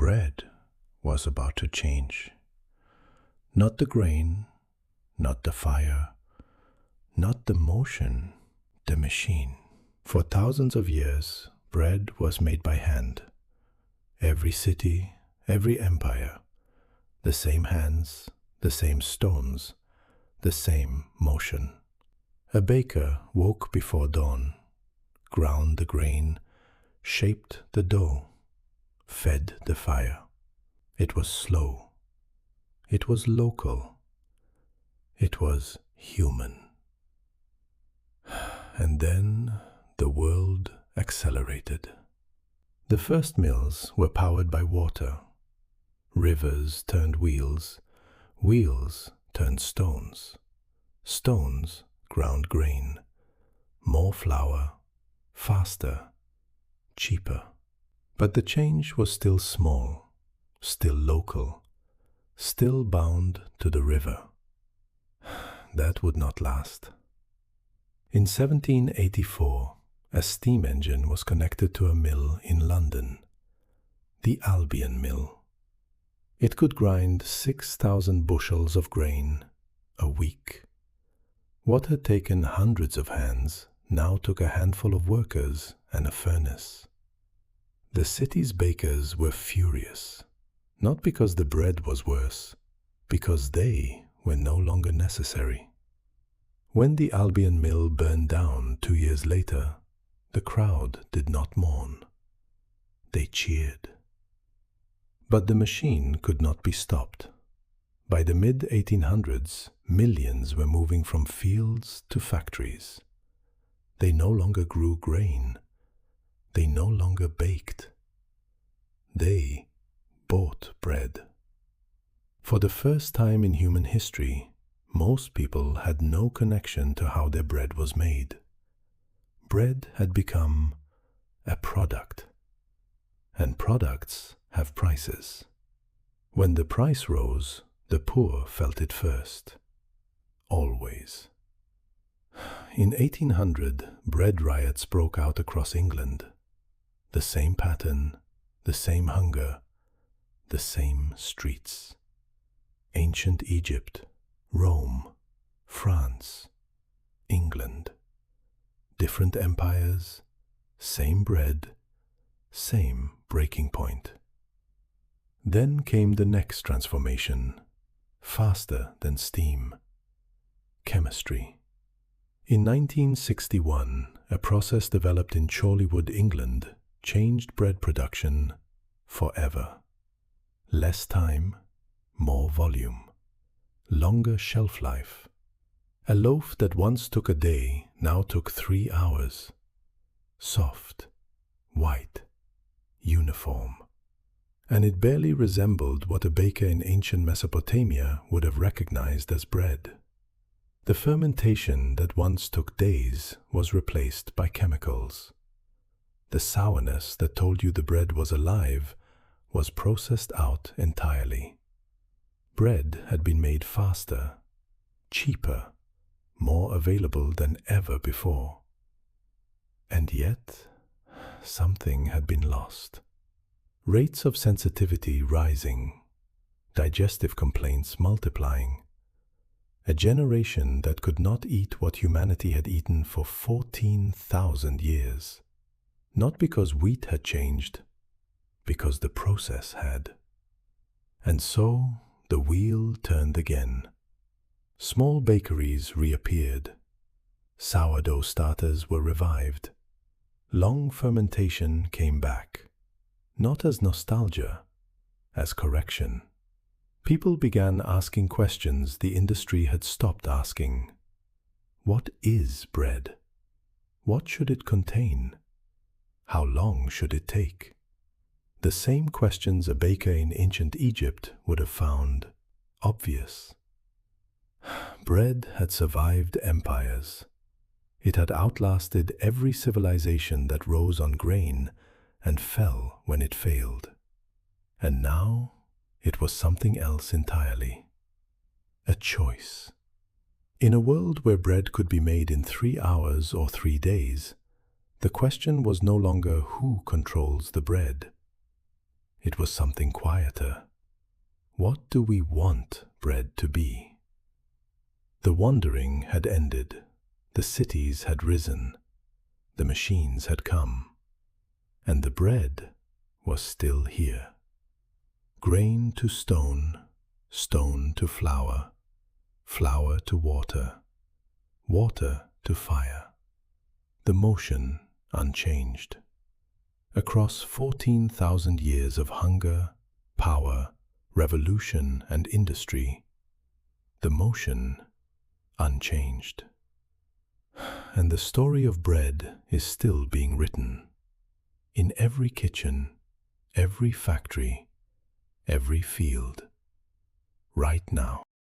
Bread was about to change. Not the grain, not the fire, not the motion, the machine. For thousands of years, bread was made by hand. Every city, every empire, the same hands, the same stones, the same motion. A baker woke before dawn, ground the grain, shaped the dough, fed the fire. It was slow. It was local. It was human. And then the world accelerated. The first mills were powered by water. Rivers turned wheels. Wheels turned stones. Stones ground grain. More flour, faster, cheaper. But the change was still small, still local, still bound to the river. That would not last. In 1784, a steam engine was connected to a mill in London, the Albion Mill. It could grind 6,000 bushels of grain a week. What had taken hundreds of hands now took a handful of workers and a furnace. The city's bakers were furious, not because the bread was worse, because they were no longer necessary. When the Albion Mill burned down 2 years later, the crowd did not mourn. They cheered. But the machine could not be stopped. By the mid-1800s, millions were moving from fields to factories. They no longer grew grain. They no longer baked. They bought bread. For the first time in human history, most people had no connection to how their bread was made. Bread had become a product. And products have prices. When the price rose, the poor felt it first. Always. In 1800, bread riots broke out across England. The same pattern, the same hunger, the same streets. Ancient Egypt, Rome, France, England. Different empires, same bread, same breaking point. Then came the next transformation, faster than steam. Chemistry. In 1961, a process developed in Chorleywood, England, changed bread production forever. Less time, more volume. Longer shelf life. A loaf that once took a day now took 3 hours. Soft, white, uniform. And it barely resembled what a baker in ancient Mesopotamia would have recognized as bread. The fermentation that once took days was replaced by chemicals. The sourness that told you the bread was alive was processed out entirely. Bread had been made faster, cheaper, more available than ever before. And yet, something had been lost. Rates of sensitivity rising, digestive complaints multiplying. A generation that could not eat what humanity had eaten for 14,000 years. Not because wheat had changed, because the process had. And so the wheel turned again. Small bakeries reappeared. Sourdough starters were revived. Long fermentation came back. Not as nostalgia, as correction. People began asking questions the industry had stopped asking. What is bread? What should it contain? How long should it take? The same questions a baker in ancient Egypt would have found obvious. Bread had survived empires. It had outlasted every civilization that rose on grain and fell when it failed. And now it was something else entirely. A choice. In a world where bread could be made in 3 hours or 3 days, the question was no longer who controls the bread. it was something quieter. What do we want bread to be? The wandering had ended, the cities had risen, the machines had come, and the bread was still here. Grain to stone, stone to flour, flour to water, water to fire. The motion unchanged. Across 14,000 years of hunger, power, revolution, and industry, the motion unchanged. And the story of bread is still being written. In every kitchen, every factory, every field, right now.